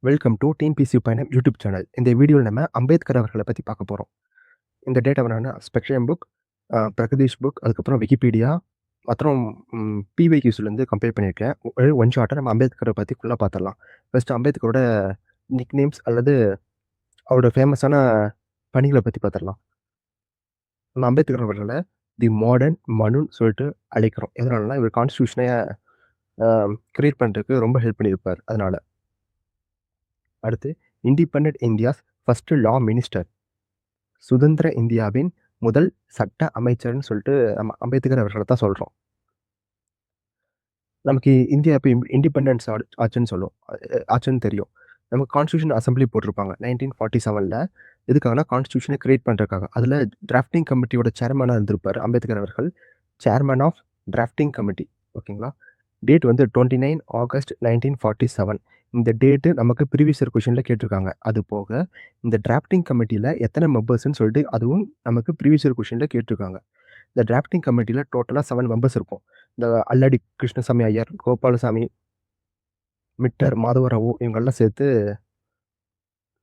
Welcome to TNPSC பயணம் YouTube channel. இந்த வீடியோவில் நம்ம அம்பேத்கர் அவர்களை பற்றி பார்க்க போகிறோம். இந்த டேட்டா என்னன்னா ஸ்பெக்ட்ரம் புக், பிரகதீஷ் புக், அதுக்கப்புறம் விக்கிபீடியா, அப்புறம் பிவைக்யூஸ்லேருந்து கம்பேர் பண்ணியிருக்கேன். ஒன் ஷார்ட்டாக நம்ம அம்பேத்கரை பற்றி ஃபுல்லாக பார்த்துடலாம். ஃபர்ஸ்ட் அம்பேத்கரோட நிக் நேம்ஸ் அல்லது அவரோட ஃபேமஸான பணிகளை பற்றி பார்த்துடலாம். நம்ம அம்பேத்கர் அவர்களை தி மாடர்ன் மனுன்னு சொல்லிட்டு அழைக்கிறோம். எதனாலனா இவர் கான்ஸ்டியூஷனை கிரியேட் பண்ணுறதுக்கு ரொம்ப ஹெல்ப் பண்ணியிருப்பார். அதனால அடுத்து இண்டிபெண்டன்ட் இந்தியாஸ் ஃபர்ஸ்ட் லா மினிஸ்டர், சுதந்திர இந்தியாவின் முதல் சட்ட அமைச்சர்னு சொல்லிட்டு நம்ம அம்பேத்கர் அவர்களை தான் சொல்கிறோம். நமக்கு இந்தியா இப்போ இண்டிபெண்டன்ஸ் ஆச்சுன்னு சொல்லும் ஆச்சுன்னு தெரியும். நமக்கு கான்ஸ்டியூஷன் அசம்பிளி போட்டிருப்பாங்க 1947. எதுக்காகனா கான்ஸ்டியூஷனை கிரியேட் பண்ணுறதுக்காக. அதில் டிராஃப்டிங் கமிட்டியோட சேர்மனாக இருந்திருப்பார் அம்பேத்கர் அவர்கள், சேர்மன் ஆஃப் டிராஃப்டிங் கமிட்டி. ஓகேங்களா. டேட் வந்து 29 ஆகஸ்ட் 1947. இந்த டேட்டு நமக்கு ப்ரீவியஸ் இயர் கொஷனில் கேட்டிருக்காங்க. அது போக இந்த டிராஃப்டிங் கமிட்டியில் எத்தனை மெம்பர்ஸ்ன்னு சொல்லிட்டு அதுவும் நமக்கு ப்ரீவியஸ் இயர் கொஷனில் கேட்டிருக்காங்க. இந்த டிராஃப்டிங் கமிட்டியில் டோட்டலாக 7 மெம்பர்ஸ் இருக்கும். இந்த அல்லடி கிருஷ்ணசாமி ஐயர், கோபாலசாமி, மிட்டர், மாதவராவ் இவங்கெல்லாம் சேர்த்து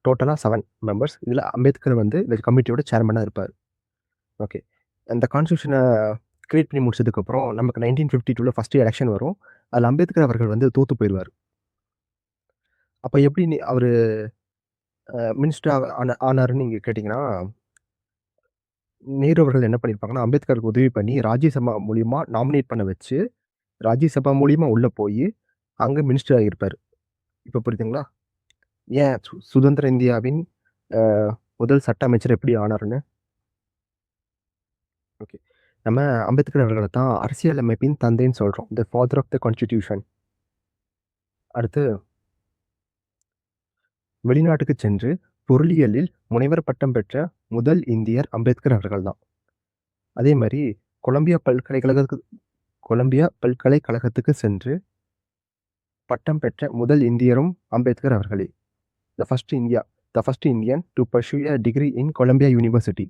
டோட்டலாக 7 மெம்பர்ஸ். இதில் அம்பேத்கர் வந்து இந்த கமிட்டியோட சேர்மனாக இருப்பார். ஓகே. அந்த கான்ஸ்டியூஷனை கிரியேட் பண்ணி முடிச்சதுக்கப்புறம் நமக்கு 1952 ஃபஸ்ட்டு எலெக்ஷன் வரும். அதில் அம்பேத்கர் அவர்கள் வந்து தோற்று போயிடுவார். அப்போ எப்படி அவர் மினிஸ்டர் ஆனாருன்னு நீங்கள் கேட்டிங்கன்னா, நேரு அவர்கள் என்ன பண்ணியிருப்பாங்கன்னா, அம்பேத்கருக்கு உதவி பண்ணி ராஜ்யசபா மூலியமா நாமினேட் பண்ண வச்சு, ராஜ்யசபா மூலியமா உள்ளே போய் அங்கே மினிஸ்டர் ஆகியிருப்பார். இப்போ புரியுதுங்களா? ஏன் சுதந்திர இந்தியாவின் முதல் சட்ட அமைச்சர் எப்படி ஆனாருன்னு? ஓகே. நம்ம அம்பேத்கர் அவர்களை தான் அரசியலமைப்பின் தந்தைன்னு சொல்கிறோம். The father of the constitution. அடுத்து வெளிநாட்டுக்கு சென்று பொருளியலில் முனைவர் பட்டம் பெற்ற முதல் இந்தியர் அம்பேத்கர் அவர்கள் தான். அதே மாதிரி கொலம்பியா பல்கலைக்கழகத்துக்கு சென்று பட்டம் பெற்ற முதல் இந்தியரும் அம்பேத்கர் அவர்களே. The first Indian to pursue a degree in Columbia University.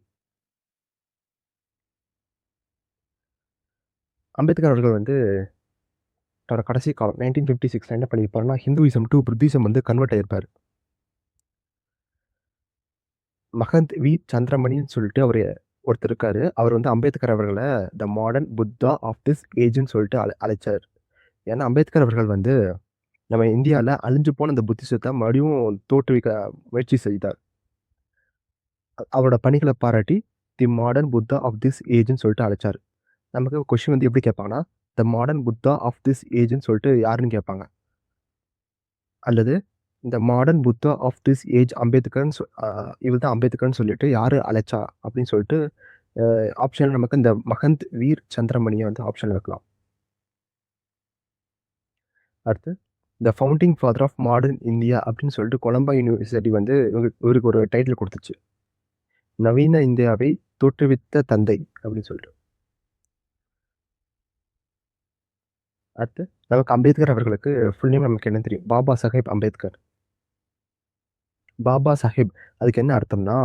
Ambedkar அவர்கள் வந்து தன்னோட கடைசி காலம் 1956 என்ன பண்ணியிருப்பாருன்னா, ஹிந்துயிசம் டு புத்திசம் வந்து கன்வெர்ட் ஆயிருப்பார். மகந்த் வி சந்திரமணின்னு சொல்லிட்டு ஒருத்தர் இருக்காரு. அவர் வந்து அம்பேத்கர் அவர்களை the modern Buddha of this ஏஜ்னு சொல்லிட்டு அழைச்சார். ஏன்னா அம்பேத்கர் அவர்கள் வந்து நம்ம இந்தியாவில் அழிஞ்சு போன இந்த புத்திசத்தை மறுபடியும் தோற்றுவிக்க முயற்சி செய்தார். அவரோட பணிகளை பாராட்டி the modern Buddha of this ஏஜ்னு சொல்லிட்டு அழைச்சார். நமக்கு கொஸ்டின் வந்து எப்படி கேட்பாங்கன்னா, the modern Buddha of this ஏஜ்னு சொல்லிட்டு யாருன்னு கேட்பாங்க. அல்லது இந்த modern Buddha of this age அம்பேத்கர்னு இவர் தான் அம்பேத்கர்னு சொல்லிட்டு யார் அழைச்சா அப்படின்னு சொல்லிட்டு ஆப்ஷனில் நமக்கு இந்த மகந்த் வீர் சந்திரமணியை வந்து ஆப்ஷனில் வைக்கலாம். அடுத்து the founding father of modern India அப்படின்னு சொல்லிட்டு கொலம்பா யூனிவர்சிட்டி வந்து இவருக்கு ஒரு டைட்டில் கொடுத்துச்சு. நவீன இந்தியாவை தோற்றுவித்த தந்தை அப்படின்னு சொல்லிட்டு. அடுத்து நமக்கு அம்பேத்கர் அவர்களுக்கு ஃபுல் நேம் நமக்கு என்ன தெரியும்? பாபா சாஹேப் அம்பேத்கர். பாபா சாஹேப் அதுக்கு என்ன அர்த்தம்னா,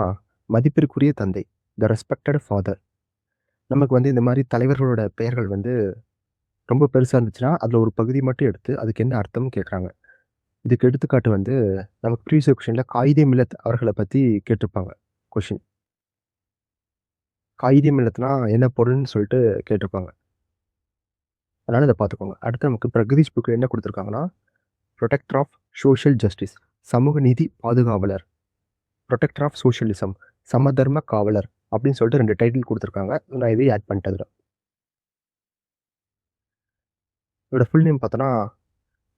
மதிப்பிற்குரிய தந்தை, த ரெஸ்பெக்டட் ஃபாதர். நமக்கு வந்து இந்த மாதிரி தலைவர்களோட பெயர்கள் வந்து ரொம்ப பெருசாக இருந்துச்சுன்னா அதில் ஒரு பகுதி மட்டும் எடுத்து அதுக்கு என்ன அர்த்தம்னு கேட்குறாங்க. இதுக்கு எடுத்துக்காட்டு வந்து நமக்கு ப்ரீவியஸ் கொஷனில் காயிதே மில்லத் அவர்களை பற்றி கேட்டிருப்பாங்க கொஷின். காயிதே மில்லத்னா என்ன பொருள்னு சொல்லிட்டு கேட்டிருப்பாங்க. அதனால் இதை பார்த்துக்கோங்க. அடுத்து நமக்கு பிரகதீஷ் புக்கில் என்ன கொடுத்துருக்காங்கன்னா, ப்ரொடெக்டர் ஆஃப் சோஷியல் ஜஸ்டிஸ், சமூக நீதி பாதுகாவலர், ப்ரொடெக்டர் ஆஃப் சோஷியலிசம், சமதர்ம காவலர் அப்படின்னு சொல்லிட்டு 2 டைட்டில் கொடுத்துருக்காங்க. நான் இதை ஆட் பண்ணிட்டேன். இதோட ஃபுல் நேம் பார்த்தோன்னா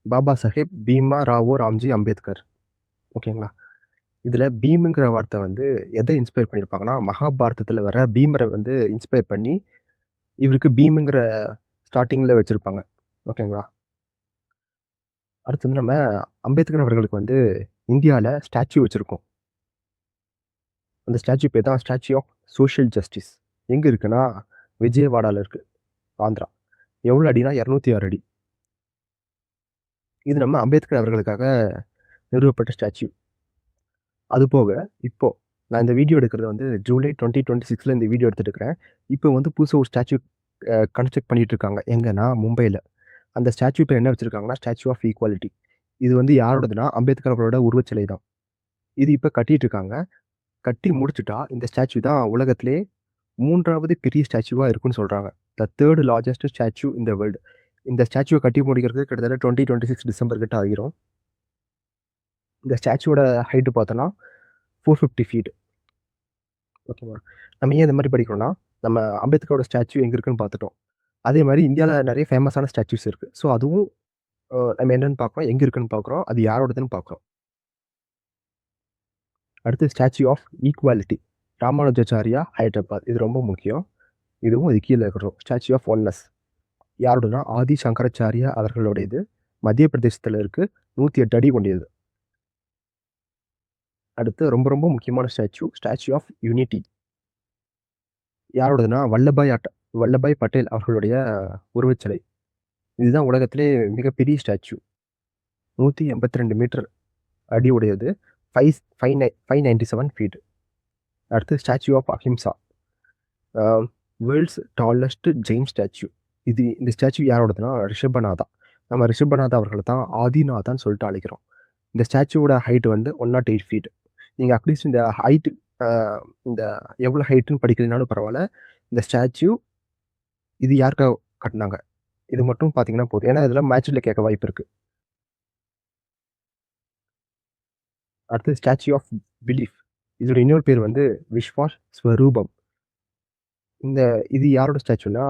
பாபா சாஹேப் பீமா ராவோ ராம்ஜி அம்பேத்கர். ஓகேங்களா. இதில் பீமுங்கிற வார்த்தை வந்து எதை இன்ஸ்பயர் பண்ணியிருப்பாங்கன்னா, மகாபாரதத்தில் வர பீமரை வந்து இன்ஸ்பயர் பண்ணி இவருக்கு பீமுங்கிற ஸ்டார்டிங்கில் வச்சுருப்பாங்க. ஓகேங்களா. அடுத்து வந்து நம்ம அம்பேத்கர் அவர்களுக்கு வந்து இந்தியாவில் ஸ்டாச்சு வச்சுருக்கோம். அந்த ஸ்டாச்சு பேர் தான் ஸ்டாச்சு ஆஃப் சோஷியல் ஜஸ்டிஸ். எங்கே இருக்குன்னா விஜயவாடாவில் இருக்குது, ஆந்திரா. எவ்வளோ அடினா 206 அடி. இது நம்ம அம்பேத்கர் அவர்களுக்காக நிறுவப்பட்ட ஸ்டாச்சு. அதுபோக இப்போது நான் இந்த வீடியோ எடுக்கிறது வந்து ஜூலை 2026 இந்த வீடியோ எடுத்துகிட்டு இருக்கிறேன். இப்போ வந்து புதுசாக ஒரு ஸ்டாச்சு கன்ஸ்ட்ரக்ட் பண்ணிகிட்டு இருக்காங்க. எங்கன்னா மும்பையில். அந்த ஸ்டாச்சு பேர் என்ன வச்சுருக்காங்கன்னா, ஸ்டாச்சு ஆஃப் ஈக்குவாலிட்டி. இது வந்து யாரோடதுன்னா, அம்பேத்கர் அவர்களோட உருவச்சிலை தான். இது இப்ப கட்டிட்டு இருக்காங்க. கட்டி முடிச்சுட்டா, இந்த ஸ்டாச்சு தான் உலகத்திலேயே 3வது பெரிய ஸ்டாச்சுவா இருக்குன்னு சொல்றாங்க. த 3 largest statue in the world. இந்த ஸ்டாச்சுவ கட்டி முடிக்கிறதுக்கு கிட்டத்தட்ட 2026 டிசம்பர் கிட்ட ஆகிரும். இந்த ஸ்டாச்சுவோட ஹைட் பார்த்தோன்னா, 450 ஃபீட். ஓகேவா? நம்ம ஏன் இந்த மாரி படிக்கிறோம்னா, நம்ம அம்பேத்கரோட ஸ்டாச்சு எங்க இருக்குன்னு பார்த்துட்டோம். அதே மாரி இந்தியால நெறைய ஃபேமஸான ஸ்டாச்சூஸ் இருக்கு. ஸோ அதுவும் நம்ம என்னன்னு பார்க்குறோம், எங்க இருக்குன்னு பார்க்குறோம், அது யாரோடதுன்னு பார்க்குறோம். அடுத்து statue of equality. Ramanujacharya, Hyderabad. இது ரொம்ப முக்கியம். இதுவும் இது கீழ இருக்கிறோம். Statue of oneness. யாரோடதுன்னா, ஆதி சங்கராச்சாரியா அவர்களுடையது. மத்திய பிரதேசத்தில இருக்கு. 108 அடி கொண்டது. அடுத்து ரொம்ப ரொம்ப முக்கியமான ஸ்டாச்சு, ஸ்டாச்சு ஆஃப் யூனிட்டி. யாரோடதுன்னா, வல்லபாய் பட்டேல் அவர்களுடைய உருவச்சிலை. இதுதான் உலகத்திலே மிகப்பெரிய ஸ்டாச்சு. 182 மீட்டர் அடி உடையது. 597 ஃபீட். அடுத்து statue of Ahimsa. A world's tallest Jain statue. இந்த ஸ்டாச்சு யாரோடதுன்னா, ரிஷபநாதா. நம்ம ரிஷபநாதா அவர்கள தான் ஆதிநாதான்னு சொல்லிட்டு அழைக்கிறோம். இந்த ஸ்டாச்சுவோட ஹைட் வந்து 108 ஃபீட். நீங்க அட்லீஸ்ட் இந்த ஹைட் அ இந்த எவ்வளோ ஹைட்டுன்னு படிக்கலைனாலும் பரவால்ல. இந்த ஸ்டாச்சு இது யாருக்காக கட்டுனாங்க? இது மட்டும் பார்த்தீங்கன்னா போதும். ஏன்னா, இதெல்லாம் மேட்ச்ல கேட்க வாய்ப்பு இருக்கு. அடுத்து ஸ்டாச்சு ஆஃப் பிலீஃப். இதோட இன்னொரு பேர் வந்து விஸ்வாஸ் ஸ்வரூபம். இந்த இது யாரோட ஸ்டாச்சுன்னா,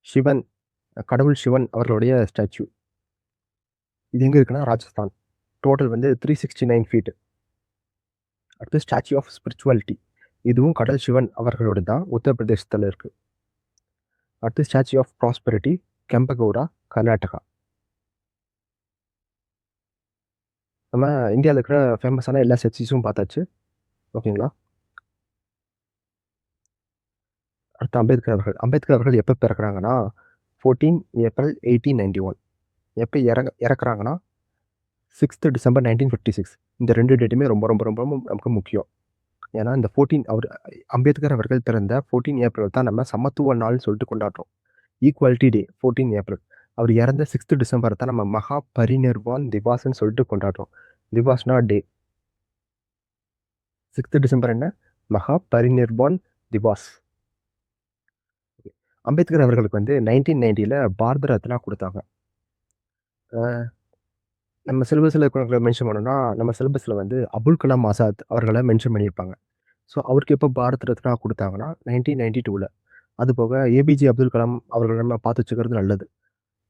சிவன், கடவுள் சிவன் அவர்களுடைய ஸ்டாச்சு. இது எங்க இருக்குன்னா, ராஜஸ்தான். டோட்டல் வந்து 369 ஃபீட். அடுத்து ஸ்டாச்சு ஆஃப் ஸ்பிரிச்சுவாலிட்டி. இதுவும் கடல் சிவன் அவர்களோடது தான். உத்தரப்பிரதேசத்தில இருக்கு. அடுத்து ஸ்டாச்சு ஆஃப் ப்ராஸ்பெரிட்டி, கெம்பகௌடா, கர்நாடகா. நம்ம இந்தியால இருக்கிற ஃபேமஸான எல்லா ஸ்டாச்சுஸும் பார்த்தாச்சு. ஓகேங்களா? அடுத்து அம்பேத்கர் அவர்கள். அம்பேத்கர் அவர்கள் எப்ப பிறக்குறாங்கன்னா, 14 ஏப்ரல் 1891. எப்ப இறக்குறாங்கன்னா, 6த் டிசம்பர் 1956. இந்த 2 டேட்டுமே ரொம்ப ரொம்ப ரொம்ப நமக்கு முக்கியம். ஏன்னா, இந்த 14 அம்பேத்கர் அவர்கள் பிறந்த 14 ஏப்ரல் தான் நம்ம சமத்துவ நாள்னு சொல்லிட்டு கொண்டாடுறோம். ஈக்குவாலிட்டி டே 14 ஏப்ரல். அவர் இறந்த 6த் டிசம்பர் தான் நம்ம மகா பரிநிர்வான் திவாஸ்ன்னு சொல்லிட்டு கொண்டாடுறோம். திவாஸ்னா டே. 6த் டிசம்பர் என்ன? மகா பரிநிர்வான் திவாஸ். அம்பேத்கர் அவர்களுக்கு வந்து 1990ல பாரத ரத்னா குடுத்தாங்க. அ நம்ம சிலபஸ்ல இருக்கிறவங்கள மென்ஷன் பண்ணோம்னா, நம்ம சிலபஸ்ல வந்து அபுல் கலாம் ஆசாத் அவர்கள மென்ஷன் பண்ணியிருப்பாங்க. ஸோ, அவருக்கு எப்போ பாரத் ரத்னா குடுத்தாங்கன்னா, 1992ல. அதுபோக ஏபிஜே அப்துல் கலாம் அவர்கள நம்ம பார்த்து வச்சுக்கிறது நல்லது.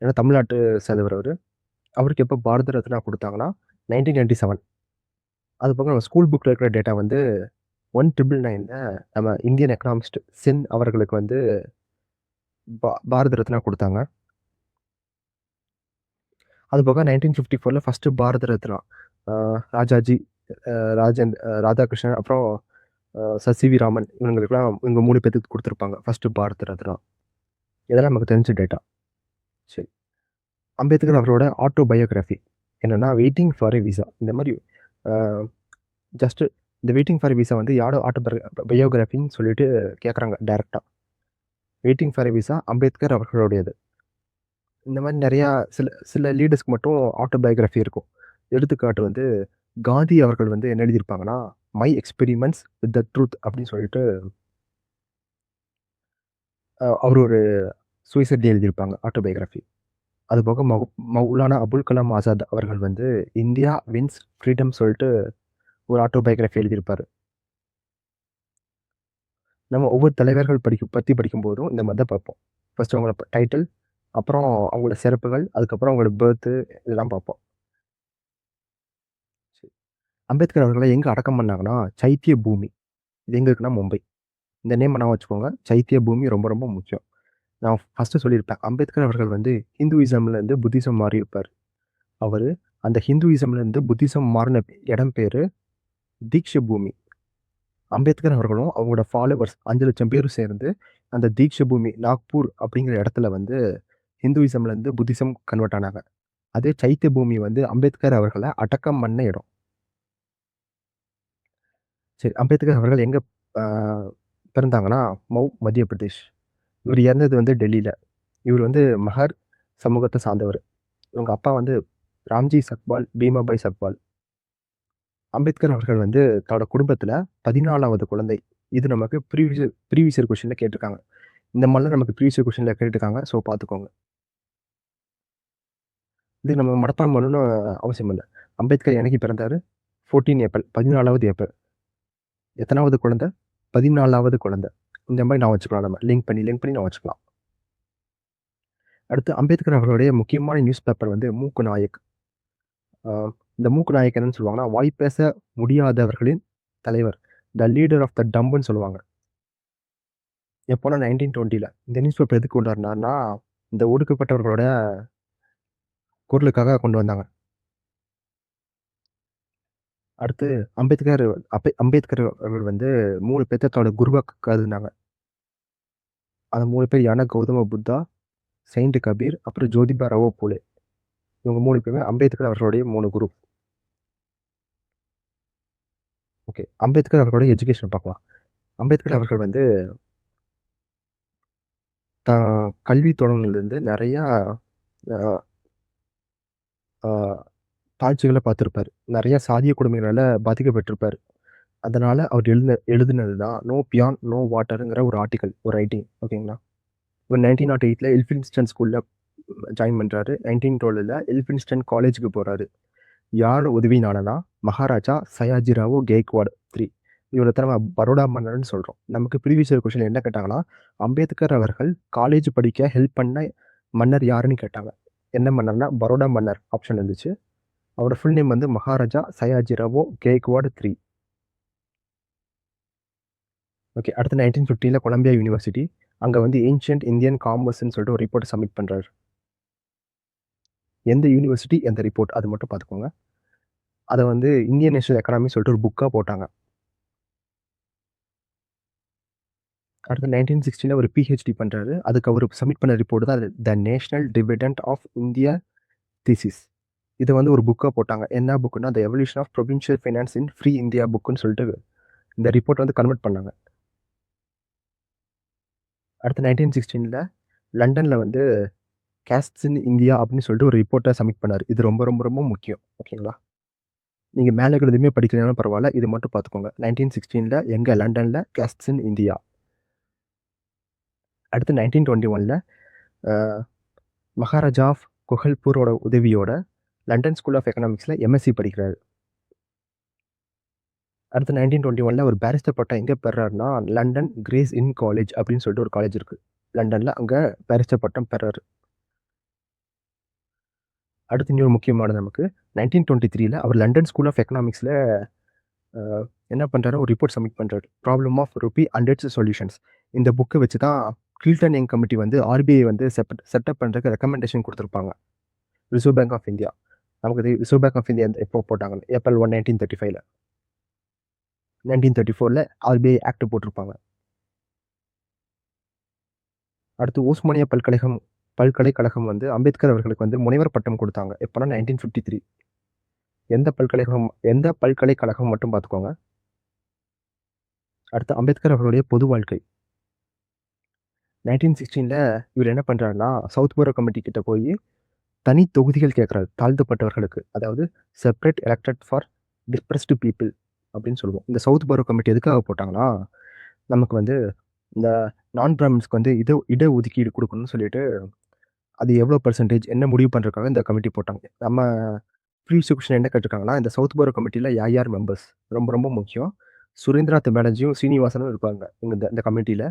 ஏன்னா தமிழ்நாட்டு சேர்ந்தவர் அவரு. அவருக்கு எப்போ பாரத ரத்னா குடுத்தாங்கன்னா, 1997. அதுபோக நம்ம ஸ்கூல் புக்ல இருக்கிற டேட்டா வந்து 1999ல நம்ம இந்தியன் எக்கனாமிஸ்ட் சென் அவர்களுக்கு வந்து பாரத ரத்னா குடுத்தாங்க. அதுபோக 1954ல ஃபர்ஸ்ட்டு பாரத ரத்னா. அ ராஜாஜி, ராதாகிருஷ்ணன் அப்புறம் சர் சி.வி. ராமன் இவங்களுக்கெல்லாம் இவங்க 3 பேத்துக்கு குடுத்துருப்பாங்க. ஃபர்ஸ்ட்டு பாரத ரத்னா. இதெல்லாம் நமக்கு தெரிஞ்ச டேட்டா. சரி. அம்பேத்கர் அவரோட ஆட்டோபயோகிராஃபி என்னன்னா, வெயிட்டிங் ஃபார் எ விசா. இந்த மாரி அ ஜஸ்ட் இந்த வெயிட்டிங் ஃபார் எ விசா வந்து யாரோட பயோகிராஃபின்னு சொல்லிட்டு கேட்குறாங்க டைரக்ட்டா. Waiting for a visa Ambedkar அவர்களுடையது. இந்த மாரி நெறையா சில சில லீடர்ஸ்க்கு மட்டும் ஆட்டோபயோகிராஃபி இருக்கும். எடுத்துக்காட்டு வந்து காந்தி அவர்கள் வந்து என்ன எழுதியிருப்பாங்கன்னா, my experiments with the truth அப்படின்னு சொல்லிட்டு அவரு ஒரு சுயசரிதை எழுதியிருப்பாங்க ஆட்டோபயோகிராஃபி. அதுபோக மௌலானா அபுல் கலாம் ஆசாத் அவர்கள் வந்து இந்தியா வின்ஸ் ஃப்ரீடம் சொல்லிட்டு ஒரு ஆட்டோபயோகிராஃபி எழுதியிருப்பாரு. நம்ம ஒவ்வொரு தலைவர்கள் பத்தி படிக்கும்போதும் இந்த மாரி தான் பார்ப்போம். ஃபர்ஸ்ட் அவங்களோட டைட்டில், அப்புறம் அவங்களோட சிறப்புகள், அதுக்கப்புறம் அவங்களோட பர்த்து இதெல்லாம் பார்ப்போம். அம்பேத்கர் அவர்கள எங்க அடக்கம் பண்ணாங்கன்னா, சைத்திய பூமி. இது எங்க இருக்குன்னா மும்பை. இந்த நேம் ஞாபகம் வச்சுக்கோங்க. சைத்திய பூமி ரொம்ப ரொம்ப முக்கியம். நான் ஃபர்ஸ்ட்டு சொல்லியிருப்பேன். அம்பேத்கர் அவர்கள் வந்து ஹிந்துயிசம்லேருந்து புத்திசம் மாறியிருப்பாரு. அவரு அந்த ஹிந்துயிசம்லேருந்து புத்திசம் மாறுன இடம் பேரு தீக்ஷ பூமி. அம்பேத்கர் அவர்களும் அவங்களோட ஃபாலோவர்ஸ் 5,00,000 பேரும் சேர்ந்து அந்த தீக்ஷ பூமி நாக்பூர் அப்படிங்கிற இடத்துல வந்து ஹிந்துயிசம்லேருந்து புத்திசம் கன்வெர்ட் ஆனாங்க. அதே சைத்திய பூமி வந்து அம்பேத்கர் அவர்கள அடக்கம் பண்ண இடம். சரி, அம்பேத்கர் அவர்கள் எங்க அ பிறந்தாங்கன்னா, மத்திய பிரதேஷ். இவர் இறந்தது வந்து டெல்லியில. இவர் வந்து மகர் சமூகத்த சார்ந்தவரு. இவங்க அப்பா வந்து ராம்ஜி சக்பால், பீமாபாய் சக்பால். அம்பேத்கர் அவர்கள் வந்து தன்னோட குடும்பத்தில 14வது குழந்தை. இது நமக்கு ப்ரீவியஸ் இயர் கொஸ்டின்ல கேட்டிருக்காங்க. இந்த மாரிலாம் நமக்கு ப்ரீவியஸ் இயர் கொஸ்டின்ல கேட்டுருக்காங்க. ஸோ பார்த்துக்கோங்க. இது நம்ம மனப்பாடம் பண்ணணும்னு அவசியம் இல்ல. அம்பேத்கர் என்னைக்கு பிறந்தாரு? 14 ஏப்ரல் 14வது ஏப்ரல். எத்தனாவது குழந்தை? 14வது குழந்தை. இந்த மாரி ஞாபகம் வச்சுக்கலாம் நம்ம. லிங்க் பண்ணி ஞாபகம் வச்சுக்கலாம். அடுத்து அம்பேத்கர் அவர்களுடைய முக்கியமான நியூஸ் பேப்பர் வந்து மூக்கு நாயக். அ இந்த மூக்கு நாயக் என்னன்னு சொல்லுவாங்கன்னா, வாய் பேச முடியாதவர்களின் தலைவர். த லீடர் ஆஃப் த டம்ப்ன்னு சொல்லுவாங்க. எப்போன்னா 1920ல. இந்த நியூஸ் பேப்பர் எதுக்கு கொண்டு வந்தாருன்னா, இந்த ஒடுக்கப்பட்டவர்களோட குரலுக்காக கொண்டு வந்தாங்க. அடுத்து அம்பேத்கர் அவர்கள் வந்து 3 பேத்த தன்னோட குருவா கருதுனாங்க. அந்த 3 பேர் யாருன்னா, கௌதம புத்தா, செயின்ட் கபீர், அப்புறம் ஜோதிபா ராவோ பூலே. இவங்க 3 பேருமே அம்பேத்கர் அவர்களுடைய 3 குரு. ஓகே. அம்பேத்கர் அவர்களுடைய எஜுகேஷன் பார்க்கலாம். அம்பேத்கர் அவர்கள் வந்து கல்வி தொடங்குனதுலருந்து நெறையா அ ஆ தாழ்ச்சிகள பார்த்திருப்பாரு. நெறைய சாதிய கொடுமைகளால பாதிக்கப்பட்டிருப்பாரு. அதனால அவர் எழுதினது தான் "நோ பியாண்ட், நோ வாட்டர்ங்கிற ஒரு ஆர்டிக்கிள், ஒரு ரைட்டிங். ஓகேங்களா. இவர் 1908ல எல்ஃபின்ஸ்டன் ஸ்கூல்ல ஜாயின் பண்றாரு. 1912ல எல்ஃபின்ஸ்டன் காலேஜுக்கு போறாரு. யார் உதவினாலனா, மகாராஜா சயாஜிராவோ கெய்க்வாட் 3. இவர தான் நம்ம பரோடா மன்னர்ன்னு சொல்றோம். நமக்கு ப்ரீவியஸ் இயர் கொஸ்டின் என்ன கேட்டாங்கன்னா, அம்பேத்கர் அவர்கள் காலேஜ் படிக்க ஹெல்ப் பண்ண மன்னர் யாருன்னு கேட்டாங்க. என்ன மன்னர்னா, பரோடா மன்னர் ஆப்ஷன் இருந்துச்சு. அவரோட ஃபுல் நேம் வந்து மகாராஜா சயாஜிராவோ கெய்க்வாட் 3. ஓகே. அடுத்து 1915ல கொலம்பியா யூனிவர்சிட்டி. அங்க வந்து ஏன்ஷியன்ட் இந்தியன் காமர்ஸ்ன்னு சொல்லிட்டு ஒரு ரிப்போர்ட் சப்மிட் பண்றாரு. எந்த யூனிவர்சிட்டி, எந்த ரிப்போர்ட் அது மட்டும் பார்த்துக்கோங்க. அத வந்து இந்தியன் நேஷனல் எக்கானமி சொல்லிட்டு ஒரு புக்கா போட்டாங்க. அடுத்து 1916ல ஒரு பிஹெச்டி பண்றாரு. அதுக்கு அவரு சப்மிட் பண்ண ரிப்போர்ட் தான் the national dividend of India thesis. இத வந்து ஒரு புக்கா போட்டாங்க. என்ன புக்குன்னா, the evolution of provincial finance in free India புக்குன்னு சொல்லிட்டு இந்த ரிப்போர்ட் வந்து கன்வெர்ட் பண்ணாங்க. அடுத்து 1916ல லண்டன்ல வந்து காஸ்ட்ஸ் இன் இந்தியா அப்படின்னு சொல்லிட்டு ஒரு ரிப்போர்ட்ட சப்மிட் பண்ணாரு. இது ரொம்ப ரொம்ப ரொம்ப முக்கியம். ஓகேங்களா. நீங்க மேல இருக்கிறது எதுவுமே படிக்கலைனாலும் பரவால்ல. இது மட்டும் பார்த்துக்கோங்க. 1916ல எங்க லண்டன்ல காஸ்ட்ஸ் இன் இந்தியா. அடுத்து 1921ல அ மகாராஜா ஆஃப் கொஹல்பூரோட உதவியோட லண்டன் ஸ்கூல் ஆஃப் எக்கனாமிக்ஸ்ல எம்எஸ்சி படிக்கிறாரு. அடுத்து 1921ல ஒரு பாரிஸ்டர் பட்டம் எங்க பெறாருன்னா, லண்டன் கிரேஸ் இன் காலேஜ் அப்படின்னு சொல்லிட்டு ஒரு காலேஜ் இருக்கு. லண்டன்ல அங்க பாரிஸ்டர் பட்டம் பெறாரு. அடுத்து இன்னொரு முக்கியமானது நமக்கு 1923ல அவர் லண்டன் ஸ்கூல் ஆஃப் எக்கனாமிக்ஸ்ல அ என்ன பண்றாரு, ஒரு ரிப்போர்ட் சப்மிட் பண்றாரு. Problem of rupee and its solutions. இந்த புக்க வச்சு தான் கில்டன் யங் கமிட்டி வந்து ஆர்பிஐ வந்து செட்டப் பண்றதுக்கு ரெக்கமெண்டேஷன் குடுத்திருப்பாங்க. Reserve Bank of India. நமக்கு தெரியும் ரிசர்வ் பேங்க் ஆஃப் இந்தியா எப்போ போட்டாங்கன்னு. ஏப்ரல் 1, 1935ல. 1934ல ஆர்பிஐ ஆக்ட் போட்டிருப்பாங்க. அடுத்து ஓஸ்மானியா பல்கலைக்கழகம் வந்து அம்பேத்கர் அவர்களுக்கு வந்து முனைவர் பட்டம் குடுத்தாங்க. எப்பன்னா 1953. எந்த பல்கலைக்கழகம் மட்டும் பார்த்துக்கோங்க. அடுத்து அம்பேத்கர் அவர்களுடைய பொது வாழ்க்கை. 1916ல இவரு என்ன பண்றாருன்னா, சவுத் போரோ கமிட்டி கிட்ட போயி தனி தொகுதிகள் கேட்கிறாரு. தாழ்த்தப்பட்டவர்களுக்கு. அதாவது separate elected for depressed people அப்படின்னு சொல்லுவோம். இந்த சவுத் போரோ கமிட்டி எதுக்காக போட்டாங்கன்னா, நமக்கு வந்து இந்த நான் பிராமின்ஸ்க்கு வந்து இட ஒதுக்கீடு குடுக்கணும்னு சொல்லிட்டு, அது எவ்வளோ பெர்சன்டேஜ் என்ன முடிவு பண்றதுக்காக இந்த கமிட்டி போட்டாங்க. நம்ம ப்ரீவியஸ் கொஸ்டின் என்ன கேட்டிருக்காங்கன்னா, இந்த சவுத் போரோ கமிட்டில யார் யார் மெம்பர்ஸ்? ரொம்ப ரொம்ப முக்கியம். சுரேந்திரநாத் பானர்ஜியும், சீனிவாசனும் இருப்பாங்க. இந்த இந்த கமிட்டில.